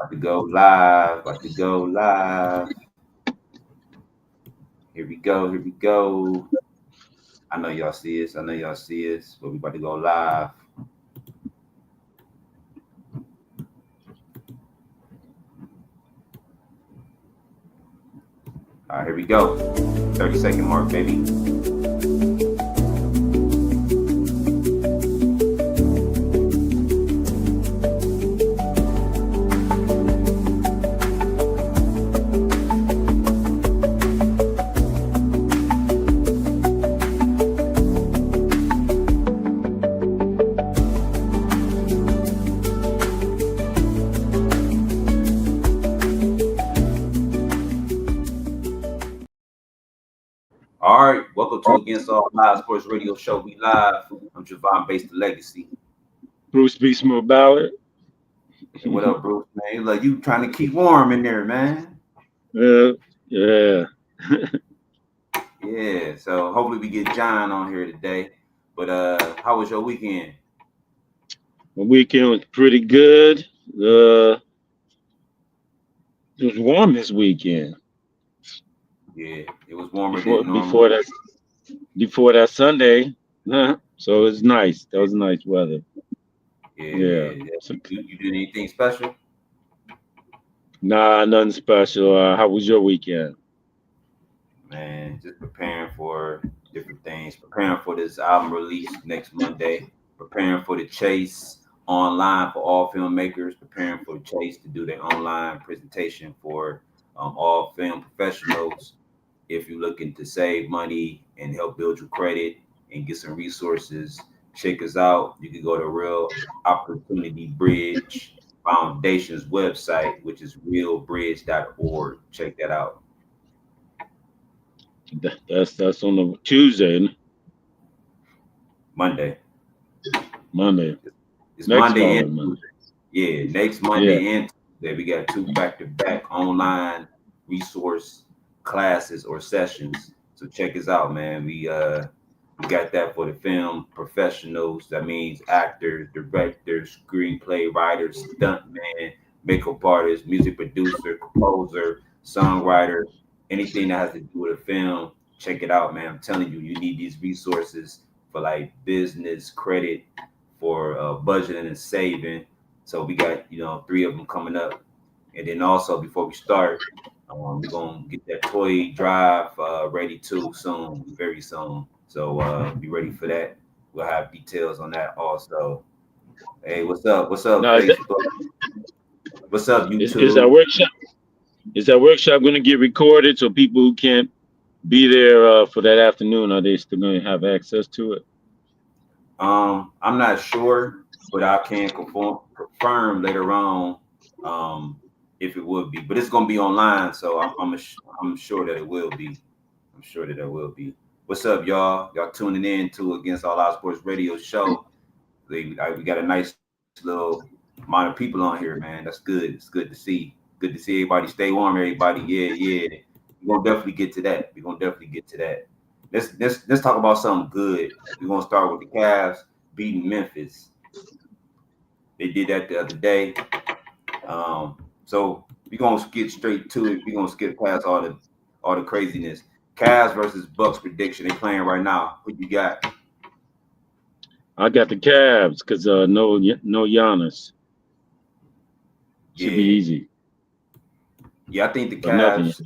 About to go live. About to go live. Here we go. Here we go. I know y'all see us. I know y'all see us. But we about to go live. All right, here we go. 30-second mark, baby. All right, welcome to Against All Live Sports Radio Show. We live. I'm Javon Base the Legacy. Bruce B. Smooth Ballard. Hey, what up, Bruce? Man, look, you trying to keep warm in there, man. Yeah. Yeah. So hopefully we get John on here today. But how was your weekend? My weekend was pretty good. It was warm this weekend. Yeah, it was warmer Before than normal. before that Sunday. So it was nice. That was nice weather. Yeah. Yeah. So, You did anything special? nah, nothing special. How was your weekend? Man, just preparing for different things. Preparing for this album release next Monday. Preparing for the chase online for all filmmakers. Preparing for the chase to do their online presentation for all film professionals. If you're looking to save money and help build your credit and get some resources, check us out. You can go to Real Opportunity Bridge Foundation's website, which is realbridge.org. Check that out. That's on the Tuesday, Monday. Monday. It's Next Monday following and Monday. Tuesday. Yeah, next Yeah. Monday and Tuesday. We got two back-to-back online resource classes or sessions. So check us out, man. We got that for the film professionals. That means actors, directors, screenplay writers, stuntman, makeup artist, music producer, composer, songwriter, anything that has to do with a film. Check it out, man. I'm telling you, you need these resources for like business, credit, for budgeting and saving. So we got three of them coming up, and then also before we start, we're gonna get that toy drive ready too soon, very soon. So be ready for that. We'll have details on that also. Hey, what's up? What's up, Now Facebook? What's up, is that YouTube? workshop? Is that workshop going to get recorded so people who can't be there for that afternoon, are they still going to have access to it? I'm not sure, but I can confirm later on if it would be. But it's gonna be online, so I'm sure that it will be. I'm sure that it will be. What's up, y'all? Y'all tuning in to Against All Our Sports Radio show. We got a nice little amount of people on here, man. That's good. It's good to see. Good to see everybody. Stay warm, everybody. Yeah. We're gonna definitely get to that. We're gonna definitely get to that. Let's talk about something good. We're gonna start with the Cavs beating Memphis. They did that the other day. So we're gonna get straight to it. We're gonna skip past all the craziness. Cavs versus Bucks prediction. They playing right now. What you got? I got the Cavs because no Giannis. Should be Yeah, easy, yeah. I think the but nothing. Cavs.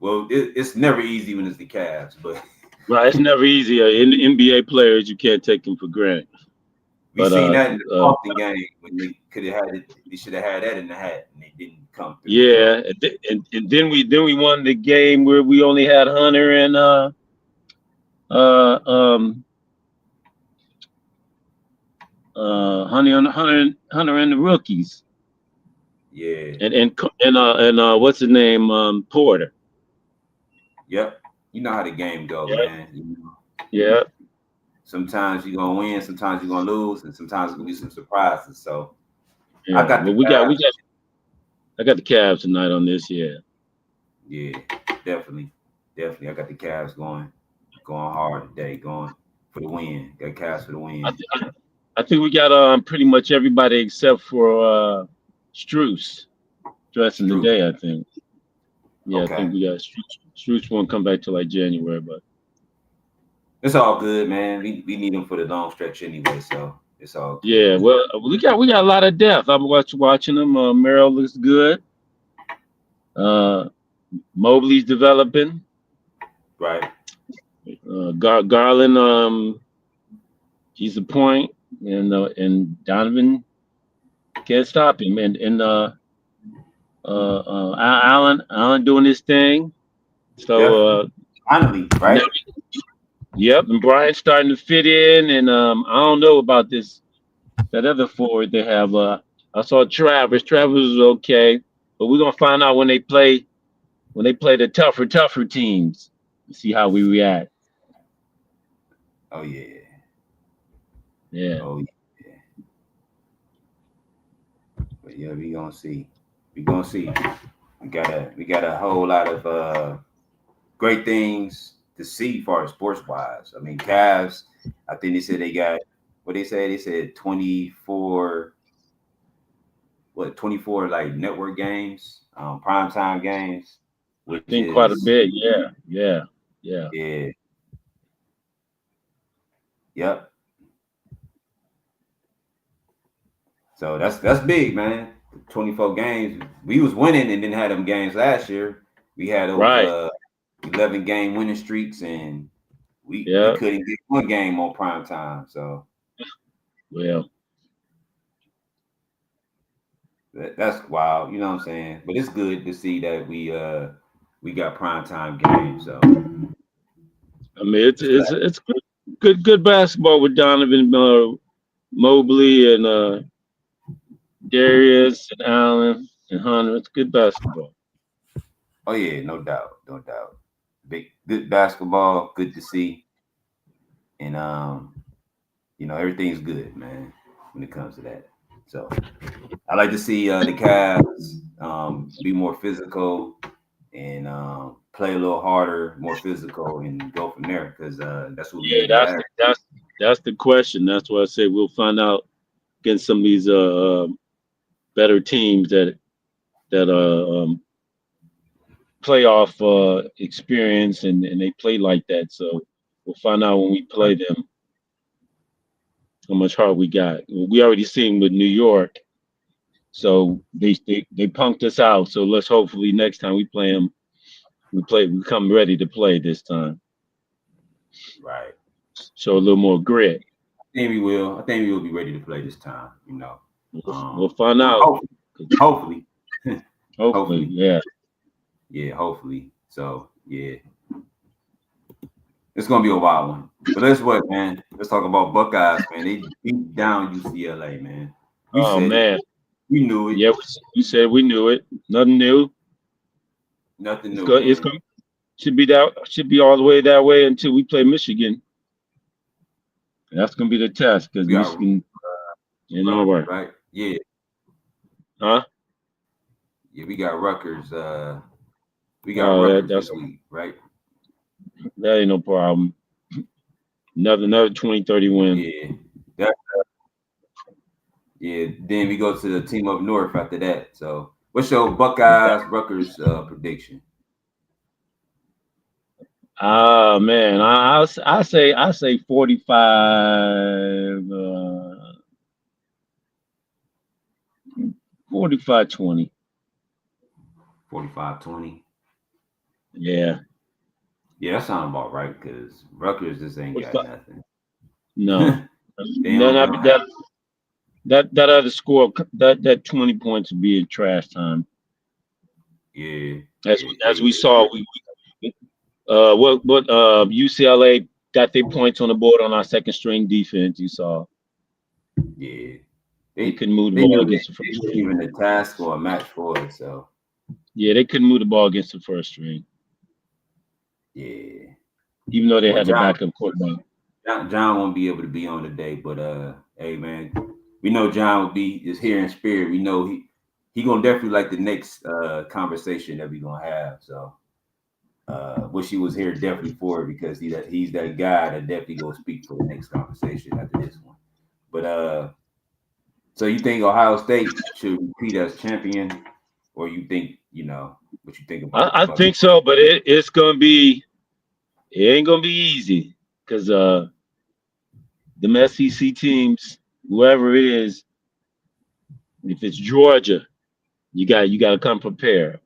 Well, it's never easy when it's the Cavs, but Right, it's never easy. In NBA players, you can't take them for granted. we But seen that in the Boston game when they could have had it. They should have had that in the hat, and they didn't come through. yeah, So and then we won the game where we only had Hunter and uh um Hunter and the rookies yeah, and what's his name, Porter. yep. You know how the game go, Yeah, man. yeah, Sometimes you're gonna win, sometimes you're gonna lose, and sometimes it's gonna be some surprises. So I yeah. got the But we Cavs. got I got the Cavs tonight on this. Yeah, Yeah, definitely. I got the Cavs going hard today, going for the win. Got Cavs for the I win. th- I think we got pretty much everybody except for Struce. rest in the True. day, I think. Yeah, I Okay. think we got Strooch won't come back till like January, but It's all good, man. We need him for the long stretch anyway, so it's all good. yeah, well, we got a lot of depth. I'm watching them. Merrill looks good. Uh, Mobley's developing. Right. Garland, he's a point, and Donovan can't stop him. Allen doing his thing. So Definitely. Finally, now, right? yep, and Brian's starting to fit in. And I don't know about that other forward they have. I saw Travis. Travis was okay, but we're gonna find out when they play the tougher teams. See how we react. Oh yeah. Yeah. Oh yeah. But yeah, we gonna see. We gonna see. We got a whole lot of great things to see far as sports wise. I mean, Cavs. I think they said they got what they said. They said 24. What 24 like network games, primetime games, I which think quite a is bit. Yeah. yeah, yep. So that's big, man. 24 games. We was winning and then had them games last year. We had those Right. 11 game winning streaks and we Yeah. couldn't get one game on prime time. So Well, that's wild, you know what I'm saying? But it's good to see that we got prime time games. So I mean it's it's it's glad. it's good basketball with Donovan, Mobley, and Darius and Allen and Hunter. It's good basketball. Oh yeah, no doubt, no doubt. Big good basketball, good to see. And everything's good, man, when it comes to that. So I like to see the Cavs be more physical and play a little harder, more physical, and go from there because that's what we Yeah, need to have. that's the question. That's why I say we'll find out against some of these better teams that playoff experience and they play like that. So we'll find out when we play them how much heart we got. We already seen with New York, so they punked us out. So let's hopefully next time we play them, we come ready to play this time. Right. Show a little more grit. I think we will. I think we will be ready to play this time. We'll find out. Hopefully, hopefully, Hopefully, hopefully, yeah. yeah, hopefully. So yeah, it's gonna be a wild one. But let's what, man. Let's talk about Buckeyes, man. They beat down UCLA, man. You Oh said it. man, You knew it. yeah. We said we knew it. Nothing new. Nothing It's new, going. It's man. going. Should be all the way that way until we play Michigan. That's gonna be the test because We got Michigan, Rutgers, where, right? Yeah, huh? yeah. We got Rutgers. We got Rutgers this week, right? That ain't no problem. Another 20-30 win. Yeah. That, yeah. Then we go to the team up north after that. So, what's your Buckeyes Rutgers prediction? Ah man, I say 45, 45-20. 45-20. Yeah. Yeah, that sounds about right because Rutgers just ain't got 45. nothing. No. They No, don't have. that other score, that 20 points would be in trash time. Yeah, As yeah, as we saw, what UCLA got their points on the board on our second string defense. You saw yeah. they They couldn't move the they ball knew against the they first weren't string. even a task or a match for it. So Yeah, they couldn't move the ball against the first string, yeah. even though they Well, had the backup quarterback. John won't be able to be on today, but hey man, we know John will be just here in spirit. We know he gonna definitely like the next conversation that we gonna have. So wish he was here definitely for it because he's that guy that definitely gonna speak for the next conversation after this one. But so you think Ohio State should repeat as champion? or you think what you think about? I think so, but it ain't gonna be easy because the SEC teams, whoever it is, if it's Georgia, you got to come prepared.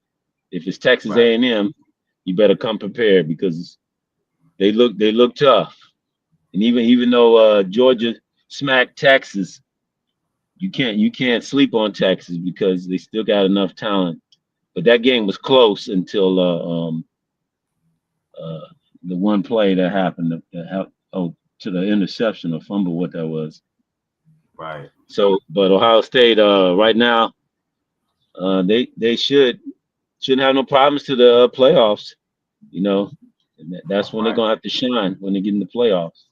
If it's Texas Right. A&M, you better come prepared because they look tough. And even though Georgia smacked Texas, you can't sleep on Texas because they still got enough talent. But that game was close until the one play that happened to the interception or fumble, what that was. Right. So, but Ohio State right now, they shouldn't have no problems to the playoffs. And that's when they're gonna have to shine when they get in the playoffs.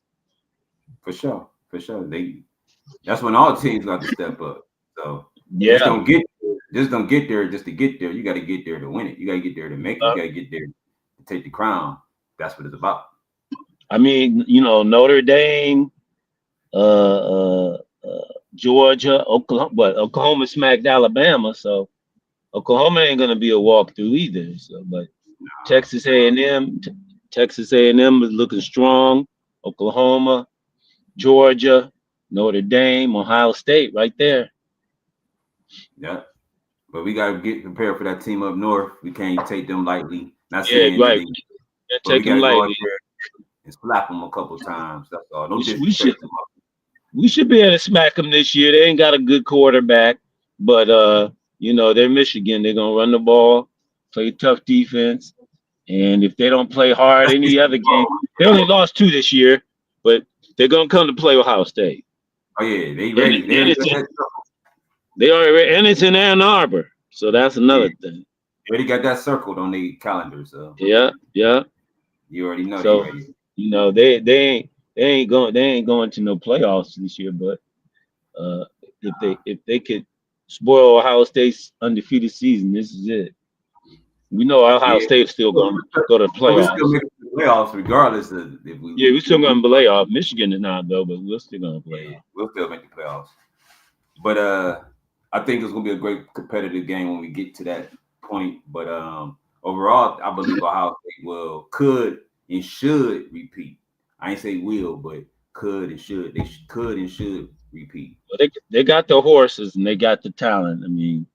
For sure. That's when all teams got to step up. So Yeah, don't get there just to get there. You got to get there to win it. You got to get there to make it. You got to get there to take the crown. That's what it's about. I mean, Notre Dame, Georgia, Oklahoma, but Oklahoma smacked Alabama, so Oklahoma ain't gonna be a walkthrough either. So, but Texas A&M is looking strong. Oklahoma, Georgia, Notre Dame, Ohio State, right there. Yeah, but we gotta get prepared for that team up north. We can't take them lightly. Not Yeah, saying right. but we gotta go out there and slap them a couple times. That's all. No disrespect. We should be able to smack them this year. They ain't got a good quarterback, but they're Michigan. They're gonna run the ball, play tough defense, and if they don't play hard any other game, they only lost 2 this year, but they're gonna come to play Ohio State. Oh yeah, they ready. And it's in Ann Arbor, so that's another thing. They already got that circled on the calendar, so yeah. You already know. So they ain't going to no playoffs this year, but if they could spoil Ohio State's undefeated season, this is it. We know Ohio State's still going to go to playoffs. We're still making the playoffs regardless of if we. Yeah, we're still going to play off. Michigan is not though, but we're still going to play. We'll still make the playoffs. But I think it's going to be a great competitive game when we get to that point. But overall, I believe Ohio State could and should repeat. I ain't say will, but could and should. They could and should repeat. Well, they got the horses and they got the talent. I mean,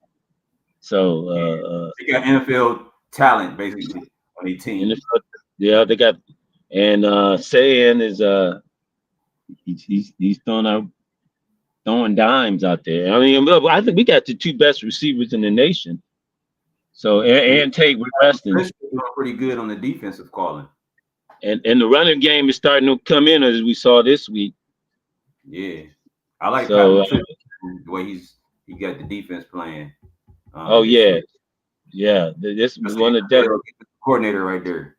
so they got NFL talent basically on their team. Yeah, they got, and Sayan is he's throwing dimes out there. I mean, I think we got the 2 best receivers in the nation. So and Tate with resting. Pretty good on the defensive calling. And the running game is starting to come in as we saw this week. Yeah, I like the way he got the defense playing. This was one of the coordinator right there.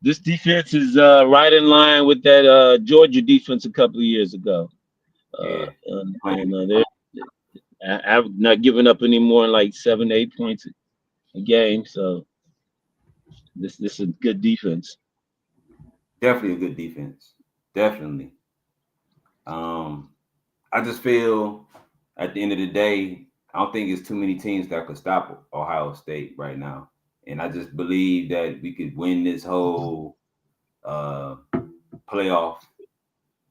This defense is right in line with that Georgia defense a couple of years ago. They're not giving up any more than like 7-8 points a game. So this is a good defense. Definitely a good defense. Definitely. I just feel at the end of the day, I don't think it's too many teams that could stop Ohio State right now. And I just believe that we could win this whole playoff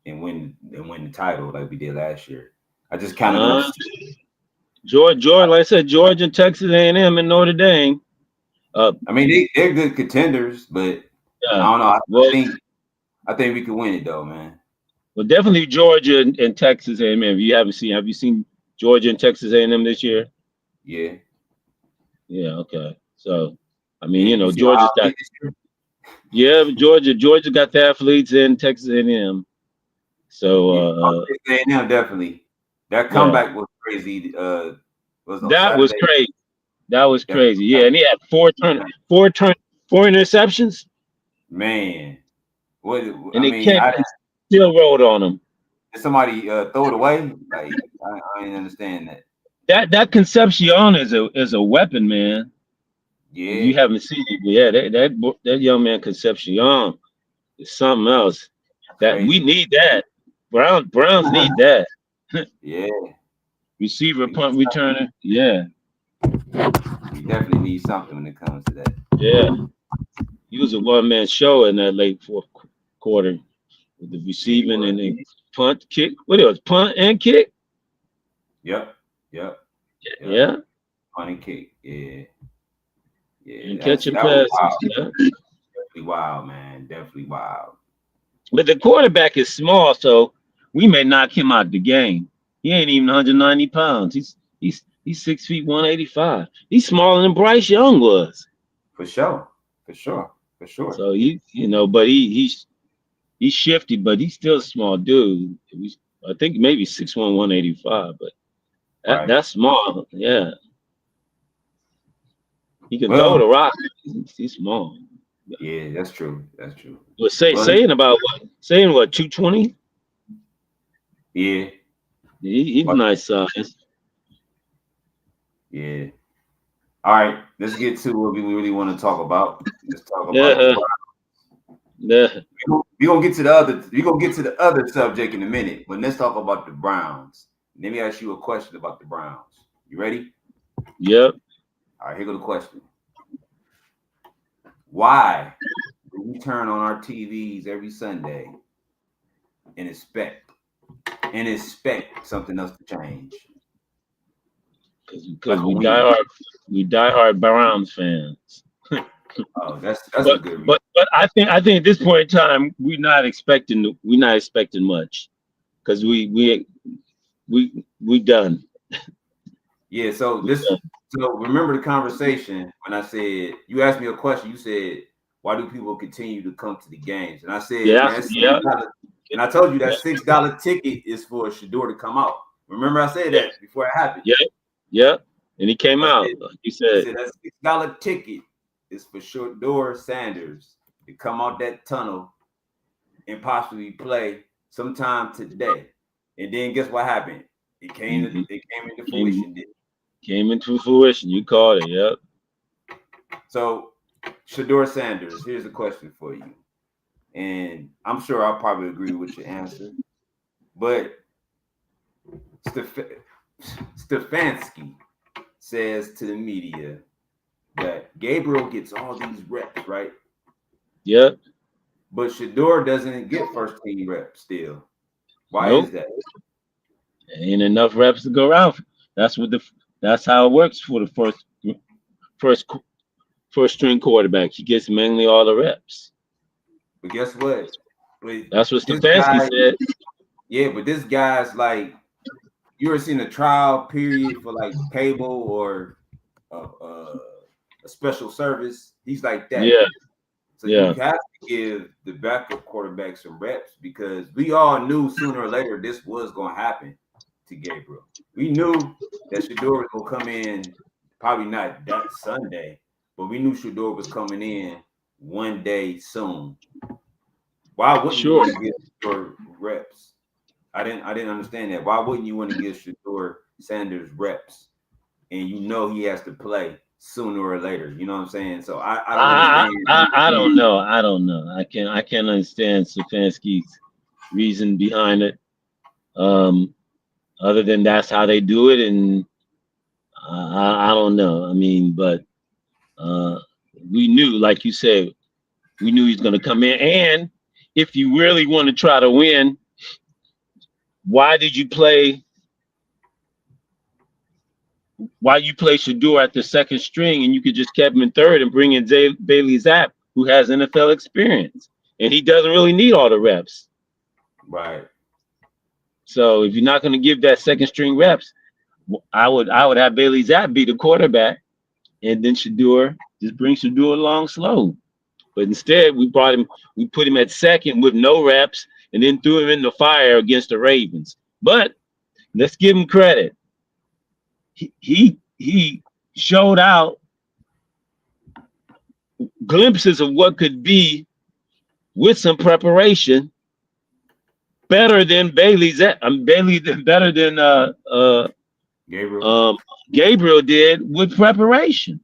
and win the title like we did last year. I just kind of Georgia, like I said, Georgia, Texas A&M, and Notre Dame. I mean, they're good contenders, but I don't know. I think we could win it though, man. Well, definitely Georgia and Texas A&M. Have you seen Georgia and Texas A&M this year? Yeah. Yeah. Okay. So, I mean, Georgia's got. Yeah, Georgia got the athletes in Texas A&M. So A&M definitely. That comeback was crazy. That was crazy. That was crazy. Yeah, and he had four interceptions. Man, still rolled on him. Did somebody throw it away? Like I didn't understand that. That Concepcion is a weapon, man. Yeah, you haven't seen it. Yeah, that young man Concepcion is something else. We need that. Browns need that. Yeah. Receiver, punt returner. Yeah. definitely need something when it comes to that. Yeah, he was a one-man show in that late fourth quarter with the Yeah, he receiving was. and the punt, kick. What else? Punt and kick. Yep. Yep. Yep. Yeah, Funny kick. Yeah. and Yeah. catching That was passes. wild. Yeah, Definitely wild, man. Definitely wild. but the quarterback is small, so we may knock him out the game. He ain't even 190 pounds. He's 6 feet 185. He's smaller than Bryce Young was. For sure. For sure. For sure. So but he's shifty, but he's still a small dude. I think maybe 6'1", 185, but Right. that's small. Yeah, he can throw Well, the rock. He's small. yeah, that's true. That's true. But Well, saying what 220? yeah. He's Well, nice size. yeah. All right. Let's get to what we really want to talk about. Let's talk about the Yeah, yeah. We're gonna get to the other. We're gonna get to the other subject in a minute, but let's talk about the Browns. Let me ask you a question about the Browns. You ready? Yep. All right, here go the question. Why do we turn on our TVs every Sunday and expect something else to change? Because we die hard Browns fans. Oh, that's a good reason. But I think at this point in time we're not expecting much because we done. Yeah, so remember the conversation when I said you asked me a question. You said, "Why do people continue to come to the games?" And I said, Yeah, and I told you that $6 ticket is for Shedeur to come out. Remember, I said that before it happened. Yeah, and he came out. You said that $6 ticket is for Shedeur Sanders to come out that tunnel and possibly play sometime today. And then guess what happened? It came into fruition. Came into fruition. You called it. Yep. So, Shedeur Sanders, here's a question for you. And I'm sure I'll probably agree with your answer. But Stefanski says to the media that Gabriel gets all these reps, right? Yep. But Shedeur doesn't get first team reps still. Why is that? Ain't enough reps to go around. That's how it works for the first string quarterback. He gets mainly all the reps. But guess what? That's what Stefanski said. Yeah, but this guy's like, you ever seen a trial period for like cable or a special service? He's like that. Yeah. So you have to give the backup quarterback some reps because we all knew sooner or later this was going to happen to Gabriel. We knew that Shedeur was going to come in, probably not that Sunday, but we knew Shedeur was coming in one day soon. Why wouldn't you want to give Shedeur reps? I didn't understand that. Why wouldn't you want to give Shedeur Sanders reps? And you know he has to play sooner or later. You know what I'm saying? So I don't understand. I don't know. I can't understand Stefanski's reason behind it. Other than that's how they do it, and I don't know. I mean, but we knew, like you said, we knew he's going to come in. And if you really want to try to win, why did you play? Why you play Shedeur at the second string and you could just keep him in third and bring in Bailey Zappe, who has NFL experience, and he doesn't really need all the reps. Right. So if you're not going to give that second string reps, I would have Bailey Zappe be the quarterback, and then Shedeur just bring Shedeur along slow. But instead, we put him at second with no reps, and then threw him in the fire against the Ravens. But let's give him credit. He showed out glimpses of what could be with some preparation better than Bailey better than Gabriel did with preparation.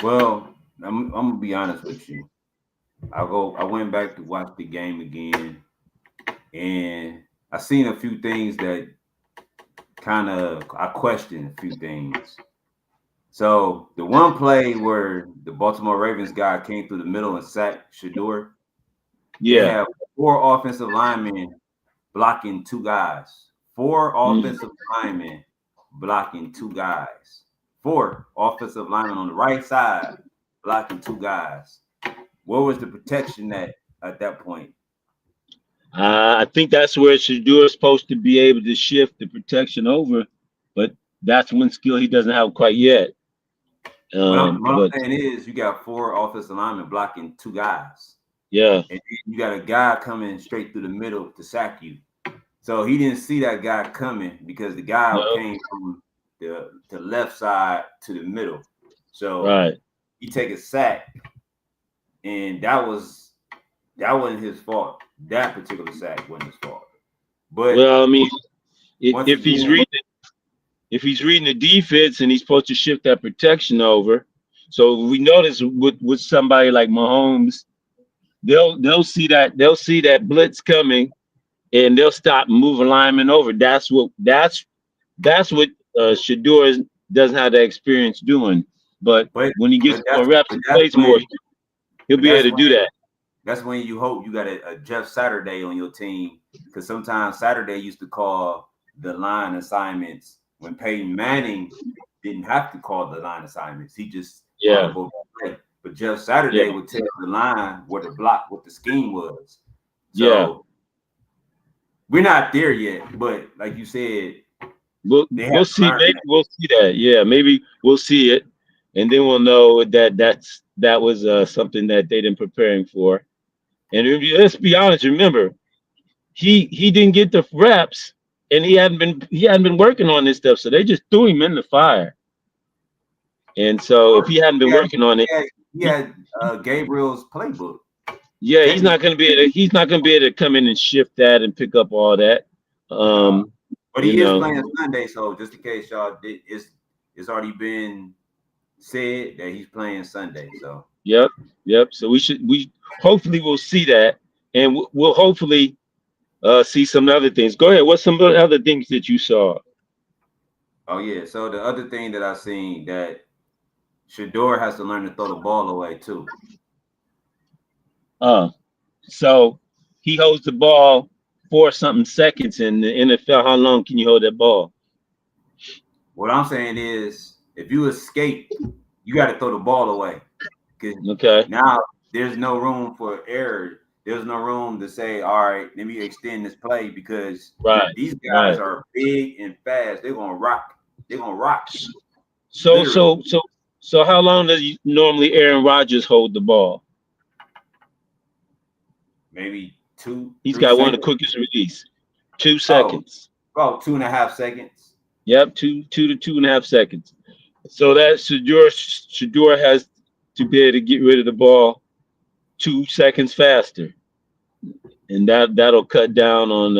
Well, I'm gonna be honest with you. I went back to watch the game again, and I seen a few things that I questioned a few things. So the one play where the Baltimore Ravens guy came through the middle and sacked Shador, they Yeah. have 4 offensive linemen blocking 2 guys. 4 offensive linemen blocking 2 guys. 4 offensive linemen on the right side blocking 2 guys. What was the protection at that point? I think that's where Shadur is supposed to be able to shift the protection over, but that's one skill he doesn't have quite yet. What I'm But saying is you got 4 offensive linemen blocking 2 guys. yeah, And you got a guy coming straight through the middle to sack you. So he didn't see that guy coming because the guy no, came from the left side to the middle. So right. he take a sack, and that wasn't his fault. That particular sack wasn't his fault. But Well, I mean, once again, if he's reading the defense and he's supposed to shift that protection over, so we notice with somebody like Mahomes, they'll see that blitz coming and they'll stop moving linemen over. That's what Shador doesn't have that experience doing. But but when he gets but more that's reps but and that's plays more, when he'll but be able to do that. that's when you hope you got a Jeff Saturday on your team, because sometimes Saturday used to call the line assignments when Peyton Manning didn't have to call the line assignments. He just Yeah, audible play. But Jeff yeah, Saturday would tell the line where the block, what the scheme was. yeah. So we're not there yet, but like you said, they have We'll to see. learn Maybe that. we'll see that. Yeah, maybe we'll see it, and then we'll know that was something that they didn't preparing for. And let's be honest. Remember, he didn't get the reps, and he hadn't been working on this stuff. So they just threw him in the fire. And so if he hadn't been He had, working on it, he had, he he, had Gabriel's playbook. yeah, he's Technically, not going to be able to, he's not going to be able to come in and shift that and pick up all that. uh, Um, but you he is know, playing Sunday, so just in case y'all did, it's already been said that he's playing Sunday. So yep, yep. So we hopefully we'll see that, and we'll hopefully see some other things. Go ahead. What's some of the other things that you saw? oh yeah. So the other thing that I seen that Shador has to learn to throw the ball away too. Uh, so he holds the ball for something seconds in the NFL. How long can you hold that ball? What I'm saying is, if you escape, you got to throw the ball away, because Okay, now there's no room for error. There's no room to say, all right, let me extend this play, because right, these guys right. are big and fast. They're gonna rock. They're gonna rock you, So literally. so so so how long does normally Aaron Rodgers hold the ball? Maybe two, He's three got one of the seconds. quickest release. Two Oh, seconds. about 2.5 seconds. Yep, two to 2.5 seconds. So that Shador has to be able to get rid of the ball 2 seconds faster, and that'll cut down on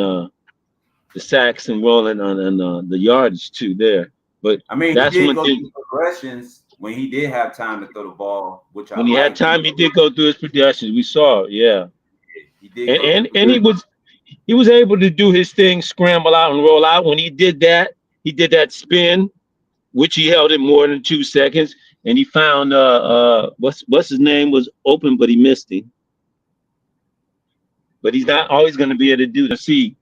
the sacks and rolling on and the yardage too there. But I mean, he that's did one go thing. through progressions when he did have time to throw the ball, which I When he had like. time, he did go through his projections. We saw it, yeah, He did and go through and and he progressions. was able to do his thing, scramble out and roll out. When he did that, he did that spin, which he held it more than 2 seconds, and he found what's his name was open, but he missed him. But he's not always going to be able to do the see.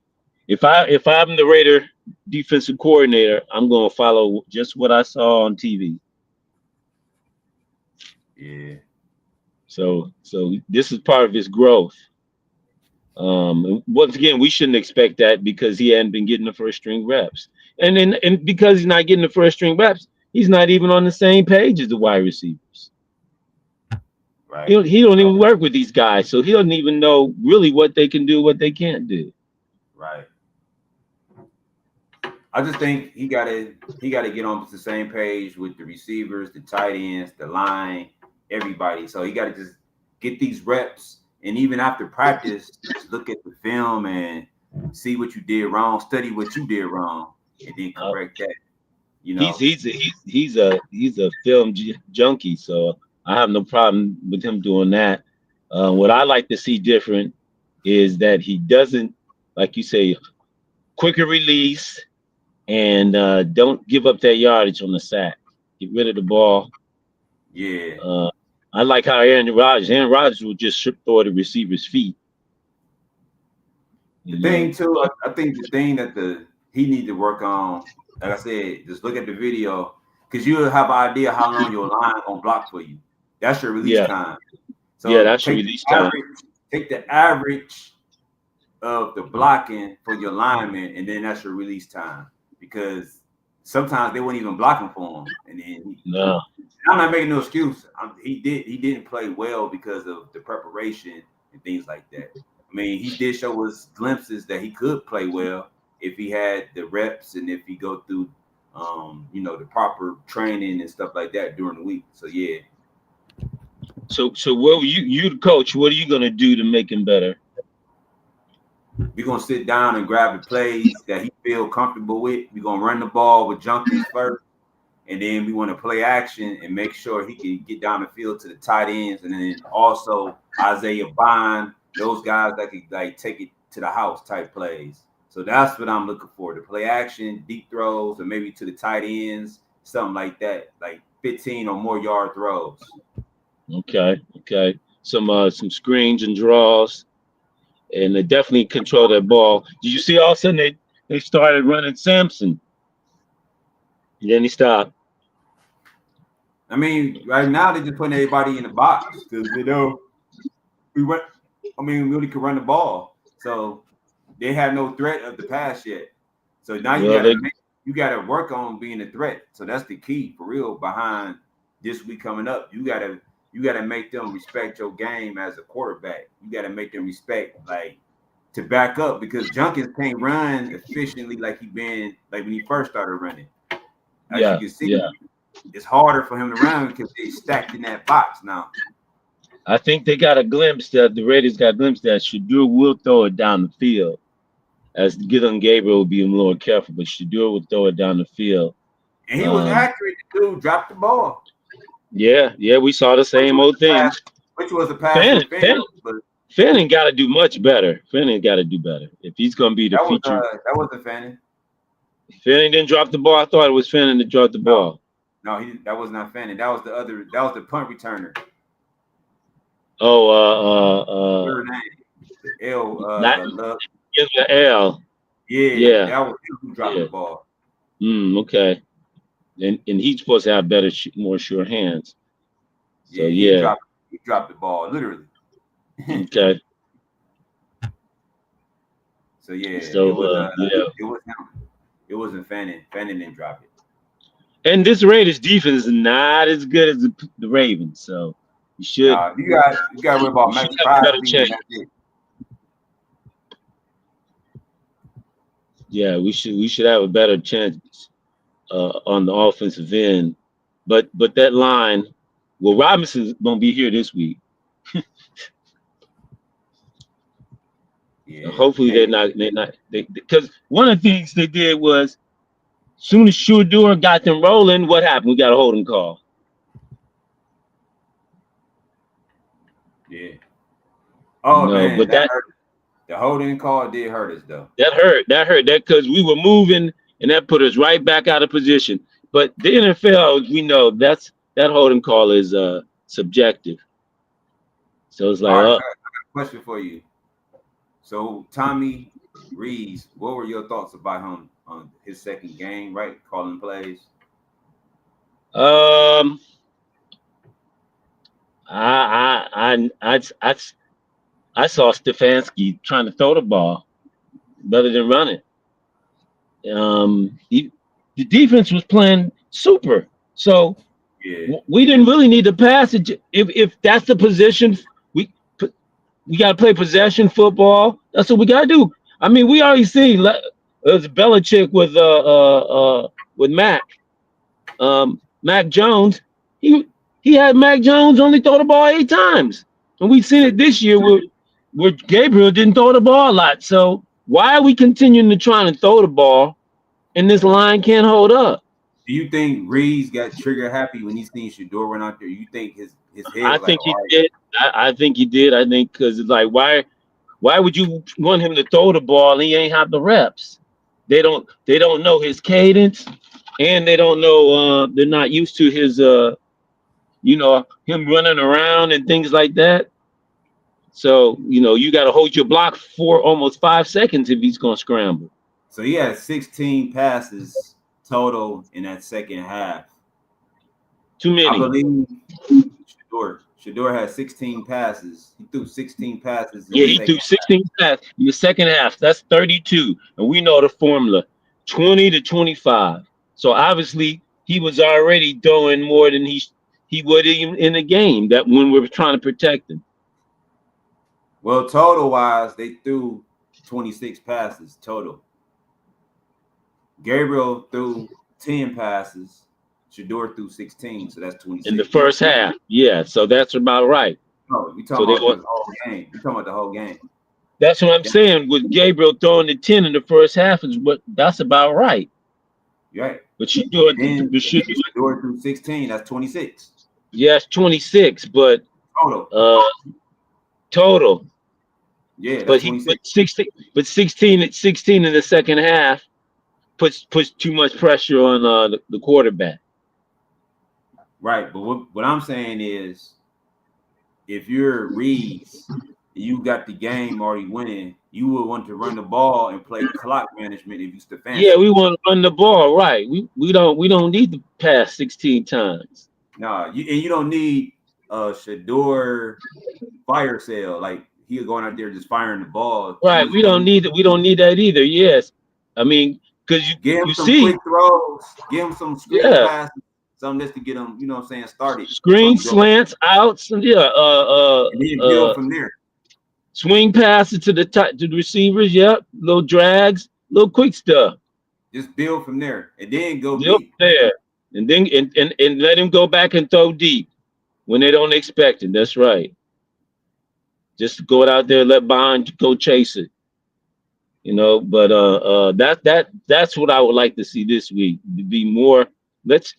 If I'm the Raider defensive coordinator, I'm going to follow just what I saw on TV. Yeah. So this is part of his growth. Once again, we shouldn't expect that because he hadn't been getting the first string reps, and because he's not getting the first string reps, he's not even on the same page as the wide receivers. Right. He don't even work with these guys, so he doesn't even know really what they can do, what they can't do. Right. I just think he gotta get on the same page with the receivers, the tight ends, the line, everybody. So he gotta just get these reps, and even after practice, just look at the film and see what you did wrong, study what you did wrong, and then Uh, correct that. You he's know. he's a, he's a film junkie, so I have no problem with him doing that. What I like to see different is that he doesn't, like you say, quicker release and don't give up that yardage on the sack. get rid of the ball. Yeah. I like how Aaron Rodgers would just throw at the receiver's feet. The thing too, I think the thing that he need to work on, like I said, just look at the video because you'll have an idea how long your line gonna block for you. That's your release time. So that's your release time. Take the average of the blocking for your lineman, and then that's your release time. Because sometimes they weren't even blocking for him, and then I'm not making no excuse. He didn't play well because of the preparation and things like that. I mean, he did show us glimpses that he could play well if he had the reps and if he go through, the proper training and stuff like that during the week. So yeah. So what you the coach? What are you gonna do to make him better? We're gonna sit down and grab the plays that he feel comfortable with. We're gonna run the ball with junkies first, and then we want to play action and make sure he can get down the field to the tight ends, and then also Isaiah Bond. Those guys that could like take it to the house type plays. So that's what I'm looking for. To play action, deep throws, or maybe to the tight ends, something like that, like 15 or more yard throws. Okay. Some screens and draws, and they definitely control that ball. Did you see all of a sudden they started running Samson? And then he stopped. I mean, right now they're just putting everybody in the box because we only can run the ball, so they have no threat of the pass yet. So now you gotta work on being a threat. So that's the key for real. Behind this week coming up, you gotta make them respect your game as a quarterback. You gotta make them respect to back up because Junkins can't run efficiently like when he first started running. As you can see, it's harder for him to run because they stacked in that box now. I think they got a glimpse that the Raiders got a glimpse that Shedeur will throw it down the field. As Dillon Gabriel will be a little careful, but Shedeur will throw it down the field. And he was accurate. The dude dropped the ball. Yeah, we saw the same old thing. Which was a pass. Fannin got to do much better. Fannin got to do better if he's going to be the feature. That wasn't Fannin. Fannin didn't drop the ball. I thought it was Fannin that dropped the ball. No, that was not Fannin. That was the other. That was the punt returner. Oh, L. L. Yeah. That was him who dropped the ball. Okay. And he's supposed to have better, more sure hands. So he dropped the ball literally. Okay. So it was him. It wasn't Fannin. Fannin didn't drop it. And this Raiders defense is not as good as the Ravens, so you should. You got to worry about Max Crosby. Yeah, we should have a better chance on the offensive end, but that line, Robinson's gonna be here this week. Hopefully they're not because one of the things they did was soon as Shedeur got them rolling, what happened? We got a holding call. Yeah. Oh man, but that hurt. The holding call did hurt us though. That hurt that because we were moving and that put us right back out of position. But the NFL, we know that holding call is subjective. So it's like I got a question for you. So Tommy Rees, what were your thoughts about him on his second game, right? Calling plays. I saw Stefanski trying to throw the ball rather than run it. The defense was playing super, so we didn't really need to pass it. If that's the position, we got to play possession football. That's what we got to do. I mean, we already seen it was Belichick with Mac Jones. He had Mac Jones only throw the ball 8 times, and we've seen it this year where Gabriel didn't throw the ball a lot. So why are we continuing to try to throw the ball, and this line can't hold up? Do you think Reeves got trigger happy when he seen Shedeur run out there? You think his head? I think he did. I think he did. I think because it's like why would you want him to throw the ball and he ain't have the reps? They don't know his cadence. and they don't know. They're not used to his, him running around and things like that. So you got to hold your block for almost 5 seconds if he's gonna scramble. So he had 16 passes total in that second half. Too many. I believe Shedeur had 16 passes. He threw 16 passes. Yeah, he threw 16 passes in the second half. That's 32. And we know the formula, 20 to 25. So obviously he was already throwing more than he would in a game that when we were trying to protect him. Well, total wise, they threw 26 passes total. Gabriel threw 10 passes. Shedeur threw 16, so that's 26. In the first half, yeah. So that's about right. No, we talking about the whole game. We talking about the whole game. That's what I'm saying. With Gabriel throwing the 10 in the first half that's about right. Right. But Shedeur threw 16. That's 26. Yes, 26, but total. Yeah, but he put 16 in the second half puts too much pressure on the quarterback. Right, but what I'm saying is, if you're Reeves, you got the game already winning, you would want to run the ball and play clock management if you Stefanski. Yeah, we want to run the ball, right? We don't need to pass 16 times. No, you don't need Shedeur fire sale like he going out there just firing the ball. Right, we don't need that either. Yes, I mean because you see quick throws, give him some screen passes. Something just to get them, what I'm saying, started. Screen slants, outs, and and then build from there. Swing passes to the receivers, yep. Little drags, little quick stuff. Just build from there, and then go deep there, and then and let him go back and throw deep when they don't expect it. That's right. Just go out there, let Bond go chase it. But that's what I would like to see this week. To be more. Let's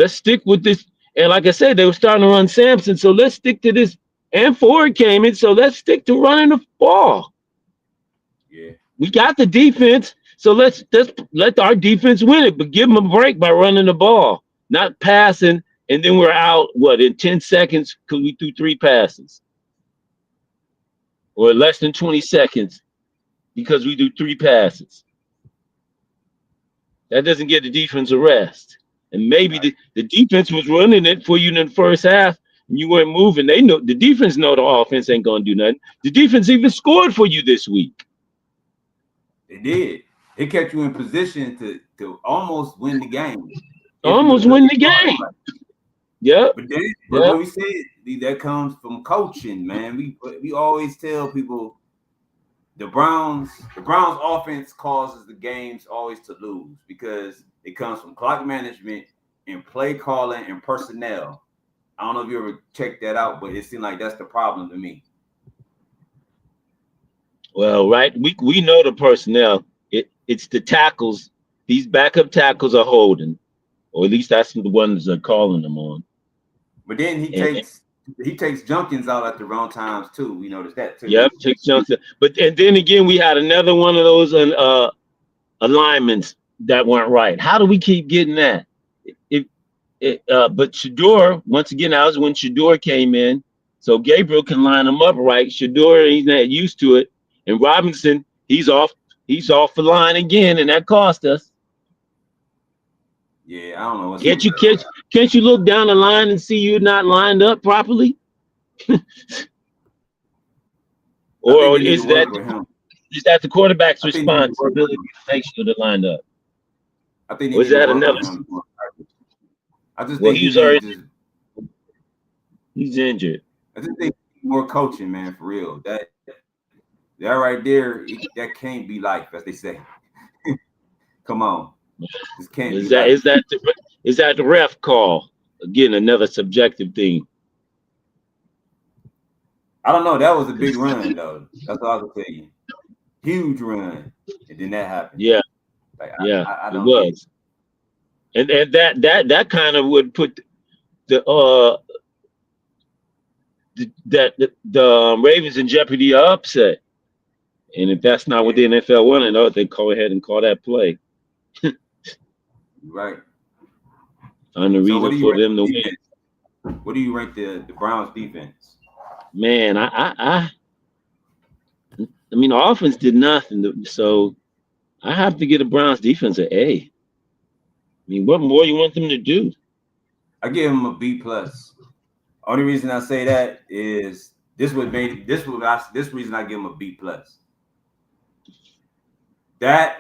stick with this. And like I said, they were starting to run Sampson. So let's stick to this. And Ford came in. So let's stick to running the ball. Yeah. We got the defense. So let's let our defense win it, but give them a break by running the ball, not passing. And then we're out, in 10 seconds because we threw 3 passes. Or less than 20 seconds because we do 3 passes. That doesn't get the defense a rest. And maybe the defense was running it for you in the first half, and you weren't moving. They know the defense know the offense ain't gonna do nothing. The defense even scored for you this week. It did. It kept you in position to almost win the game. Almost win the game. Yeah. But when we say that comes from coaching, man. We always tell people the Browns offense causes the games always to lose because it comes from clock management and play calling and personnel. I don't know if you ever checked that out, but it seemed like that's the problem to me. Well, right. We know the personnel. It's the tackles. These backup tackles are holding, or at least that's the ones they're calling them on. But then he takes Junkins out at the wrong times too. We noticed that too. Yep, takes Junkins. And then again, we had another one of those alignments that weren't right. How do we keep getting that? But Shedeur, once again, that was when Shedeur came in, so Gabriel can line them up right. Shedeur, he's not used to it, and Robinson, he's off the line again, and that cost us. Yeah, I don't know. Can't you look down the line and see you're not lined up properly? Or is that the quarterback's responsibility to make sure they're lined up? I think was that another? I just think he's injured. I just think more coaching, man, for real. That right there, that can't be life, as they say. Come on. This can't is that the ref call? Again, another subjective thing. I don't know. That was a big run, though. That's all I can tell you. Huge run, and then that happened. Yeah, I don't it was. And that kind of would put the Ravens in jeopardy of upset. And if that's not what the NFL wanted, they go ahead and call that play. Right. Find a So what reason do you for rank them to the win. defense? What do you rank the Browns defense? Man, I mean, the offense did nothing, so I have to get the Browns defense an A. I mean, what more you want them to do? I give them a B plus. Only reason I say that is this reason I give them a B plus. That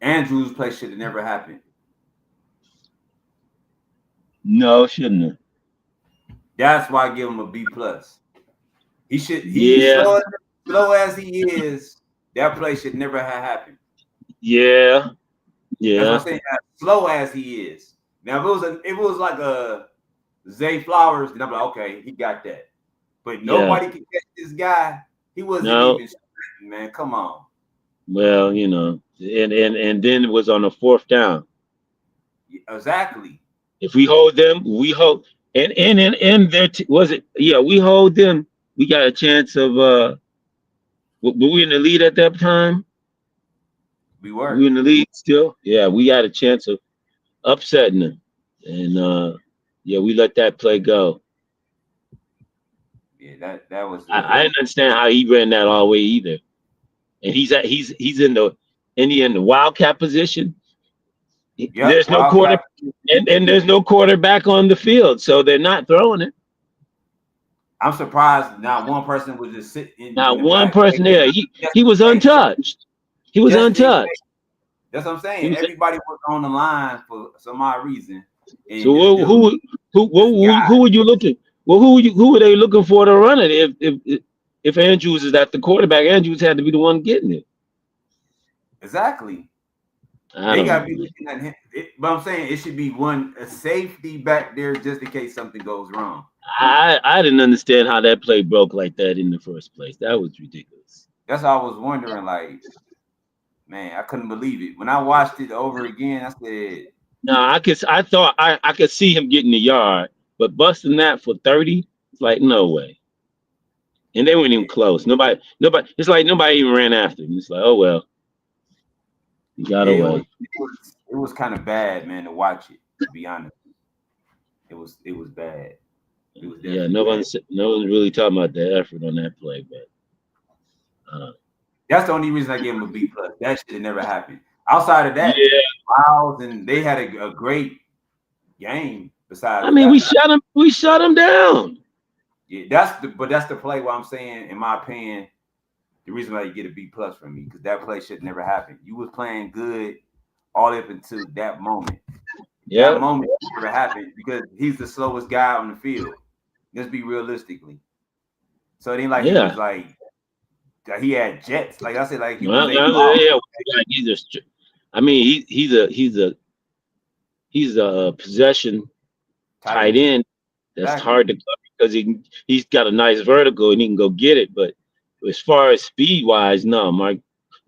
Andrews play should have never happened. No, shouldn't have. That's why I give him a B plus. He's Yeah, slow as he is, that play should never have happened. yeah, That's what yeah, I'm saying. As slow as he is. Now if it was like a Zay Flowers, then I'm like, okay, he got that. But yeah. nobody could catch this guy. He wasn't No, even straight, man. Come on. well, and then it was on the fourth down. Exactly. If we hold them, we hold, and their was it? Yeah, we hold them. We got a chance of were we in the lead at that time? We We were. in the lead still? Yeah, we got a chance of upsetting them, and yeah, we let that play go. Yeah, that was I didn't understand how he ran that all the way either. And he's in the wildcat position. yep, There's no quarter, Wildcat. and there's no quarterback on the field, so they're not throwing it. I'm surprised not one person was just sitting in Not the one back. person there. He was Hey, untouched. He was just in case. untouched. That's what I'm He saying. was, Everybody was on the line for some odd reason. so And this dude, this guy, who were you looking? Well, who were they looking for to run it? If Andrews is at the quarterback, Andrews had to be the one getting it. exactly. I They don't gotta know, be man. looking at him. But I'm saying it should be a safety back there just in case something goes wrong. I didn't understand how that play broke like that in the first place. That was ridiculous. That's how I was wondering, like, man, I couldn't believe it. When I watched it over again, I said, No, I thought I could see him getting the yard, but busting that for 30, it's like no way. And they weren't even yeah, close. Nobody. It's like nobody even ran after him. It's like, oh well, he got yeah, away. it was kind of bad, man, to watch it, to be honest. It was bad. It was Yeah, definitely bad. no one's really talking about the effort on that play, but That's the only reason I gave him a B plus. That shit never happened. Outside of that, yeah. Miles and they had a great game. I Besides mean, that, we shut him down. yeah, that's the play. What I'm saying, in my opinion, the reason why you get a B plus from me because that play should never happen. You was playing good all up until that moment. Yeah, That moment never happened because he's the slowest guy on the field. Let's be realistically. So it ain't like he yeah. was like he had jets. Like I said, like he was Well, a flawed yeah. Like I mean, he's a possession tight tight end. end. That's Exactly. hard to cover because he's got a nice vertical and he can go get it. But as far as speed wise, no, Mark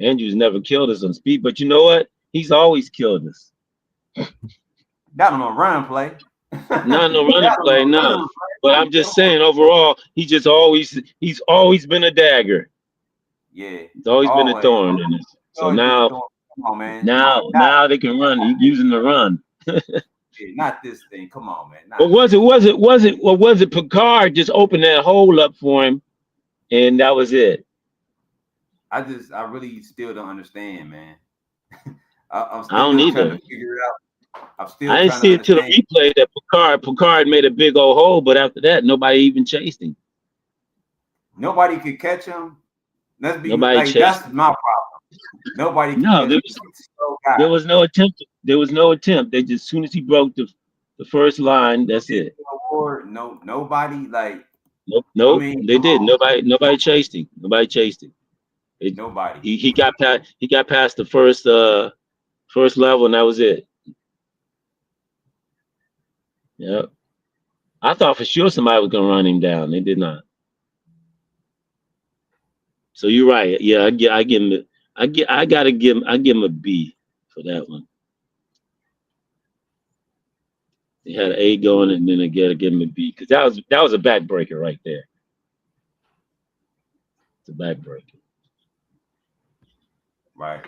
Andrews never killed us on speed. But you know what? He's always killed us. Not on a run play. Not no running Not on play, a no. run But play. I'm just saying, overall, he's always been a dagger. Yeah. He's always been a Always. thorn in us. So Always been a now, thorn. Come on, man. now they can run. He's using the run. Not this thing. Come on, man. But Not this. was it Picard just opened that hole up for him, and that was it? I really still don't understand, man. I'm I don't still trying either. to figure it out. I'm still I didn't trying to see it till the understand. replay that Picard made a big old hole, but after that, nobody even chased him. Nobody could catch him. Let's be Nobody like chased that's him. my problem. Nobody could No, catch him. He's a slow guy. there was no attempt. There was no attempt. They just, as soon as he broke the first line, that's it. No, nobody like. I Nope. mean, They come did. on, Nobody chased him. Nobody chased him. nobody. He got past the first level, and that was it. Yep. I thought for sure somebody was gonna run him down. They did not. So you're right. Yeah, I give him. I give him a B for that one. They had an A going, and then I gotta give him a B because that was a backbreaker right there. It's a backbreaker. Right.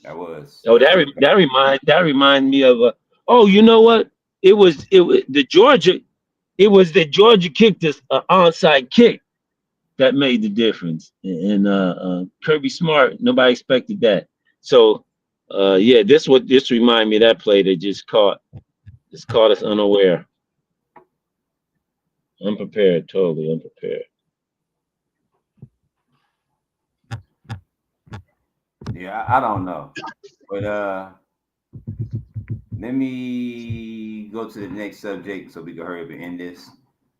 That was. Oh, that reminds me of Oh, you know what? It was the Georgia. It was the Georgia kicked this onside kick that made the difference. And Kirby Smart, nobody expected that. So yeah, this reminded me of that play that just caught us unaware, unprepared, totally unprepared. Yeah, I don't know, but let me go to the next subject so we can hurry up and end this.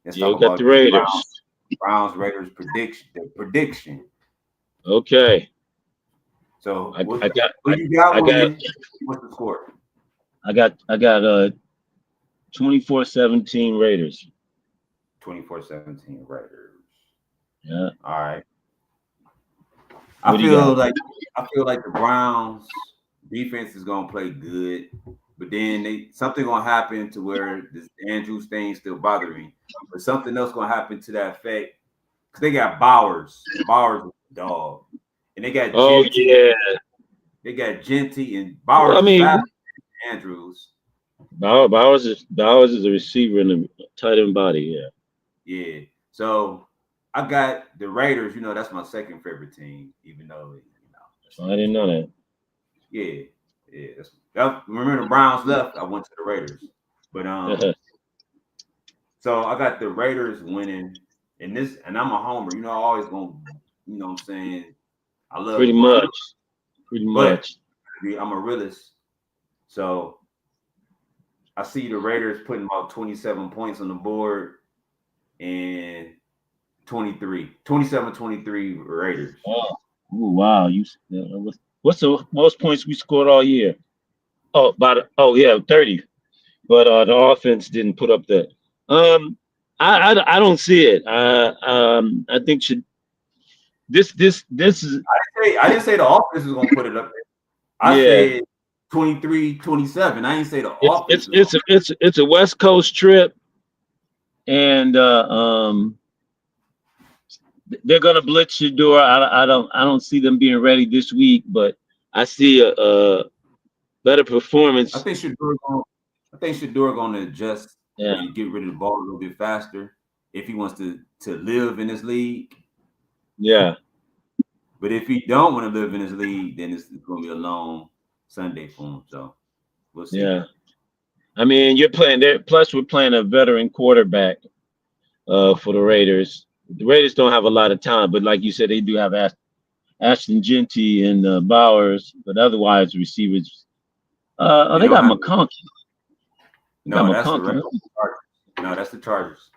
Let's Yeah, talk we got the about Raiders. Browns Raiders prediction. The prediction. Okay, So I, what I got who you got I got winning? What's the score? I got 24-17 Raiders. 24-17 Raiders. Yeah. All right. What do you got? I feel like the Browns defense is gonna play good, but then something gonna happen to where this Andrews thing still bothering me. But something else gonna happen to that effect because they got Bowers. Bowers is a dog, and they got Oh Genty. yeah. They got Genty and Well, I Bowers is mean, fast. Andrews. Bowers is a receiver in a tight end body. Yeah. Yeah. So I got the Raiders. You know, that's my second favorite team, even though I didn't know that. yeah, yeah. Remember the Browns left. I went to the Raiders, but so I got the Raiders winning, and I'm a homer. You know, I always gonna, what I'm saying, I love the Pretty Browns, much. Pretty but much. I'm a realist. So I see the Raiders putting about 27 points on the board and 27-23 Raiders. Oh, ooh, wow. What's the most points we scored all year? Oh, yeah, 30. But the offense didn't put up that. Um, I don't see it. I think should this is I didn't say the offense is gonna put it up. I yeah. said 23-27. I didn't say the It's offense it's is it's gonna. a, it's it's a West Coast trip, and they're gonna blitz Shador. I don't see them being ready this week, but I see a better I performance. think Shador gonna adjust Yeah, and get rid of the ball a little bit faster if he wants to live in this league. yeah, But if he don't want to live in this league, then it's gonna be a long Sunday for him. So we'll see. yeah. I mean, you're playing there. Plus, we're playing a veteran quarterback for the Raiders. The Raiders don't have a lot of talent, but like you said, they do have Ashton Genty and Bowers, but otherwise receivers. They They don't got have McConkey. They got no. That's the McConkey. Chargers. No, that's the Chargers.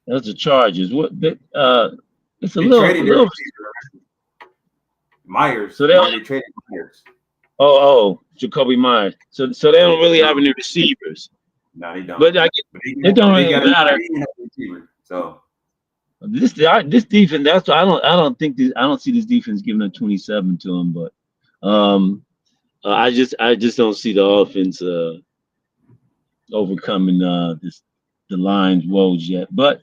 That's the Chargers. It's a They little, a traded their little. receiver Myers. So they don't. Remember they traded Myers. Jacoby Myers. So they don't really have No, any receivers, no, they don't. but like But it don't they really got matter. a receiver. So This defense. That's why I don't see this defense giving a 27 to them. But I just don't see the offense overcoming the Lions' woes yet. But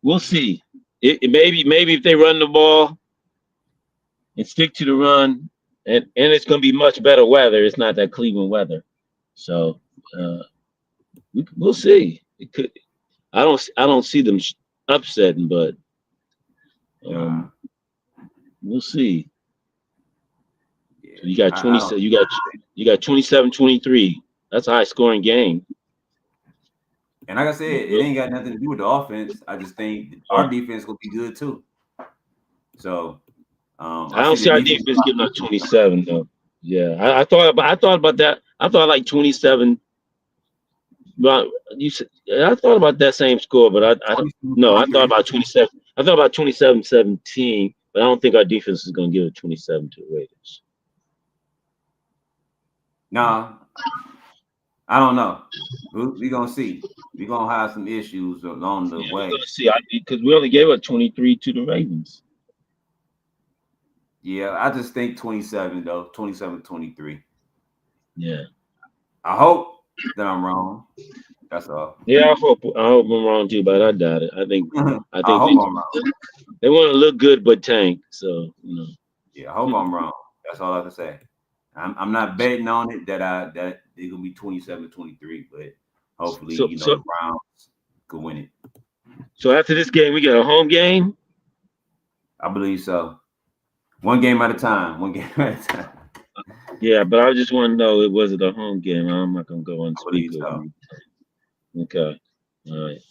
we'll see. Maybe if they run the ball and stick to the run, and it's going to be much better weather. It's not that Cleveland weather, so we'll see. It could. I don't see them upsetting, but nah, we'll see. yeah, So you got I don't. 27. You got 27-23. That's a high scoring game. And like I said, it ain't got nothing to do with the offense. I just think Yeah. our defense will be good too. So I I don't see see the our defense. defense giving up 27 though. Yeah, I thought about that. I thought like 27. But I thought about that same score, but I don't. No, I thought about 27. I thought about 27-17, but I don't think our defense is going to give it 27 to the Raiders. Nah, I don't know. We're gonna see. We're gonna have some issues along the Yeah, we're way. going to see. Because we only gave up 23 to the Ravens. Yeah, I just think 27 though, 27-23. Yeah. I hope that I'm wrong. That's all. Yeah, I hope I'm wrong too, but I doubt it. I think I hope I'm wrong. they want to look good but tank. So Yeah, I hope I'm wrong. That's all I have to say. I'm not betting on it that they're gonna be 27-23, but hopefully, So you know, so the Browns could win it. so after this game, we got a home game. I believe so. One game at a time. One game at a time. Yeah, but I just want to know it was it a home game. I'm not gonna go on I believe speaker. so. Okay. All right.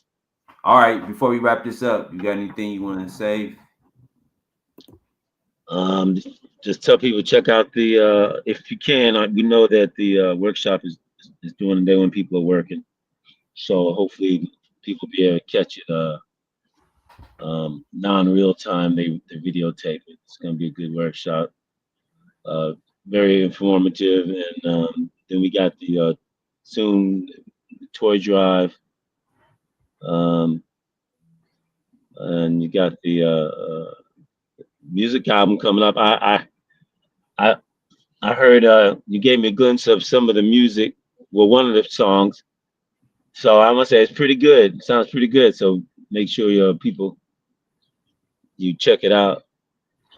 All right. Before we wrap this up, you got anything you want to say? Um, just tell people check out the if you can. We know that the workshop is during the day when people are working, so hopefully people be able to catch it non-real time. They videotape it. It's gonna be a good workshop. Uh, very informative, and then we got the soon toy drive, um, and you got the music album coming up. I I heard you gave me a glimpse of some of the music, well, one of the songs. So I must say it's pretty good. It sounds pretty good. So make sure your people you check it out.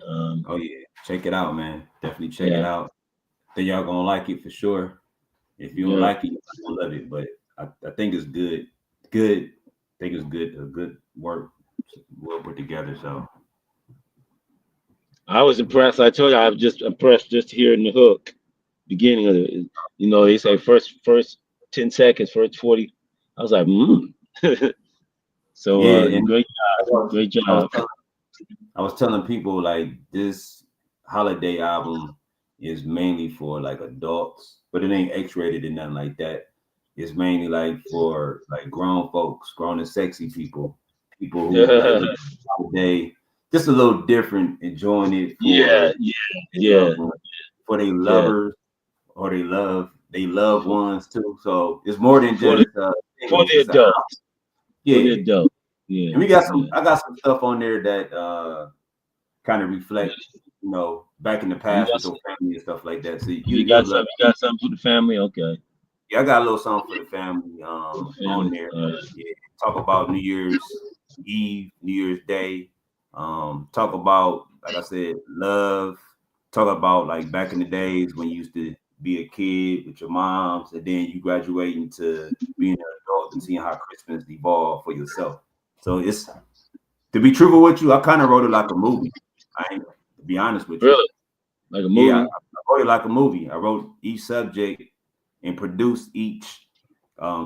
Um, Oh yeah, check it out, man. Definitely check it yeah, out. Think y'all gonna like it for sure. If you don't yeah. like it, you're not gonna love it. But I think it's good. Good. I think it's good. A good work, well put together. So I was impressed. I told you I was just impressed just hearing the hook, beginning of it. You know, they say first 10 seconds, first 40. I was like, So yeah, and great, I was, great I was job. telling I was telling people like this holiday album is mainly for like adults, but it ain't X-rated and nothing like that. It's mainly like for like grown folks, grown and sexy people, people who like Yeah, look at the holiday just a little different, enjoying it yeah, for their yeah, loved ones, for their yeah. lovers or they loved For, ones too. So it's more than for the just for singles. the It's a adults, for the yeah, adult. Yeah, and we got some. yeah. I got some stuff on there that kind of reflect, you know, back in the You past got with your family and stuff like that. So you you'll got love. some you got something for the family? Okay. Yeah, I got a little something for the family For the on family. there. Yeah, talk about New Year's Eve, New Year's Day. Talk about, like I said, love. Talk about like back in the days when you used to be a kid with your moms, and then you graduating to being an adult and seeing how Christmas evolved for yourself. So it's to be truthful with you, I kind of wrote it like a movie. I ain't to be honest with you. Really? Like a Yeah, I movie? wrote it like a movie. I wrote each subject and produced each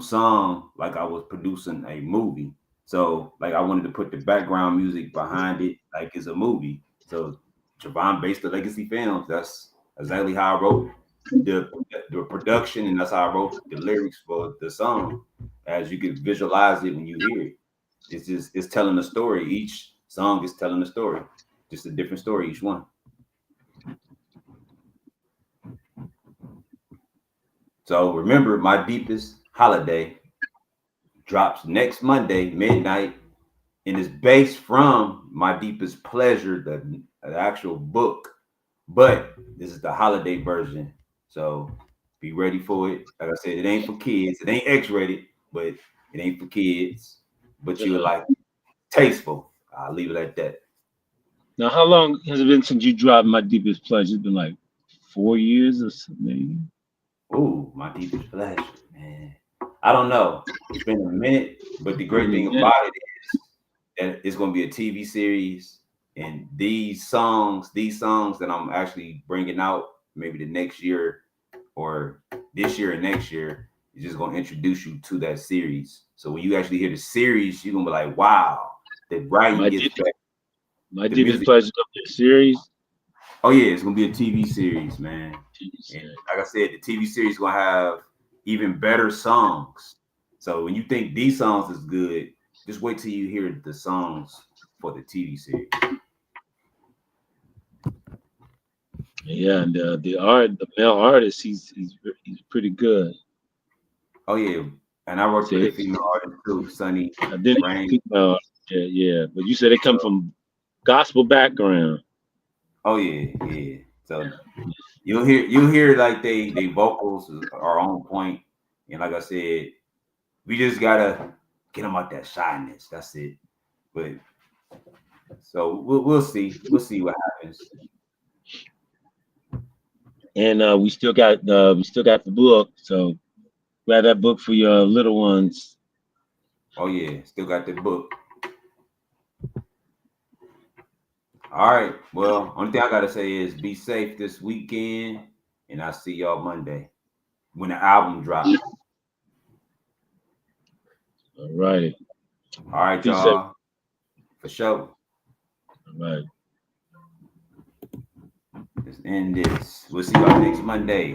song like I was producing a movie. So like I wanted to put the background music behind it like it's a movie. So Javon based the Legacy Films. That's exactly how I wrote the the production, and that's how I wrote the lyrics for the song. As you can visualize it when you hear it, it's telling a story. Each song is telling a story, just a different story each one. So remember, My Deepest Holiday drops next Monday, midnight, and is based from My Deepest Pleasure, the actual book. But this is the holiday version. So be ready for it. Like I said, it ain't for kids. It ain't X-rated, but it ain't for kids. But you're Yeah. like tasteful. I'll leave it at that. Now, how long has it been since you dropped My Deepest Pleasure? It's been like 4 years or something, maybe. Ooh, My Deepest Pleasure, man. I don't know. It's been a minute, but the great thing Yeah. about it is that it's going to be a TV series, and these songs that I'm actually bringing out, maybe the next year or this year and next year, is just going to introduce you to that series. So when you actually hear the series, you're going to be like, wow, the writing My gets Deepest better, My the Deepest music. Pleasure of the series. Oh yeah, it's going to be a TV series, man. TV And series. like I said, the TV series is going to have even better songs. So when you think these songs is good, just wait till you hear the songs for the TV series. Yeah, and the male artist, he's pretty good. Oh yeah, and I worked with a See, female artist too, Sunny I didn't Rain. female. Yeah, yeah, but you said they come So, from gospel background. oh yeah, yeah. So you'll hear like they vocals are on point, and like I said, we just gotta get them out that shyness. That's it. But so we'll see what happens. And we still got the book. So grab that book for your little ones. Oh yeah, still got the book. All right. Well, only thing I gotta say is be safe this weekend, and I'll see y'all Monday when the album drops. All righty. All right, Peace out. y'all. For sure. All right. Let's end this. We'll see y'all next Monday.